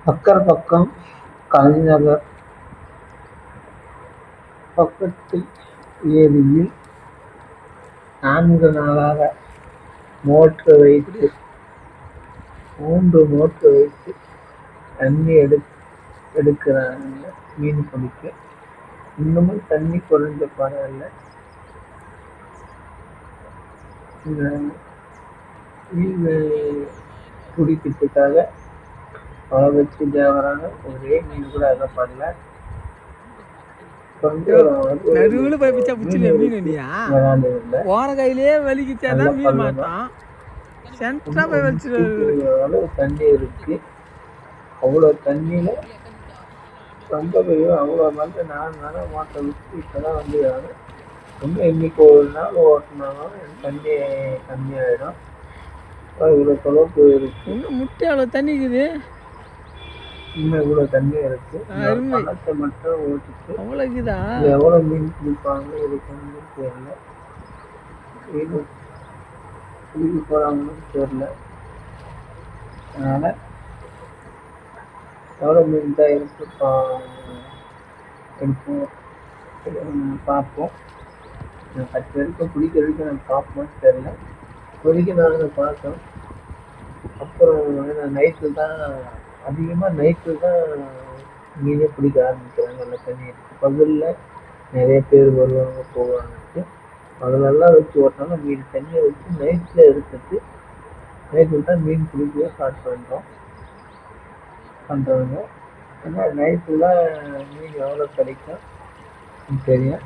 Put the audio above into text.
அக்கரைப்பக்கம் கலைநகர் பக்கத்து ஏரியில் 4 நாளாக 3 மோட்டர் வைத்து தண்ணி எடுக்கிறாங்க மீன் பிடிக்க. இன்னமும் தண்ணி குறைஞ்ச பரவாயில்ல. இந்த மீன் பிடிக்கிறதுக்காக வலை வச்சு தேவரான ஒரே மீன் கூட அகப்படல. நடுவுல போய் பிச்சா பிடிச்சில மீன் இல்லையா? போன கையிலேயே வலிக்கிச்சாதான் மீன் மாட்டான். சென்டரா போய் வலிச்சிருவாரு. தண்ணி இருக்கு. அவ்வளோ தண்ணியில ரொம்ப பெரிய அவ்வளோ வந்து 4 நாளாக மோட்டர் விட்டு இப்போதான் வந்து ரொம்ப இன்னைக்கு ஒரு நாள் ஓட்டினாலும் தண்ணி கம்மியாயிடும். இவ்வளோ தொலைவு இருக்கு. இன்னும் முட்டை அவ்வளோ தண்ணி இருக்குது. இன்னும் இவ்வளோ தண்ணி இருக்கு. பணத்தை மட்டும் ஓட்டிட்டு அவ்வளோ இருக்குதா? எவ்வளோ மீன் பிடிப்பாங்க இருக்குன்னு தெரியல. பிடிக்க போறாங்கன்னு தெரியல. அதனால எவ்வளோ மீன் தான் இருக்கு எடுப்போம் பார்ப்போம். 10 வரைக்கும் பிடிக்க வரைக்கும் நான் பார்ப்போம்னு தெரியல. இப்போதைக்கு நாங்கள் பார்த்தோம். அப்புறம் நைட்டு தான் அதிகமாக மீனே பிடிக்க ஆரம்பிக்கிறாங்க. நல்ல தண்ணி இருக்கு. பகலில் நிறைய பேர் வருவாங்க போவாங்கன்ட்டு பகலெல்லாம் வச்சு ஓட்டினாலும் மீன் தண்ணியை வச்சு நைட்டில் எடுத்துட்டு நைட்டில் தான் மீன் பிடிக்கவே ஸ்டார்ட் பண்ணுறவங்க. ஆனால் நைட்டில் மீன் எவ்வளோ கிடைக்கும் தெரியும்.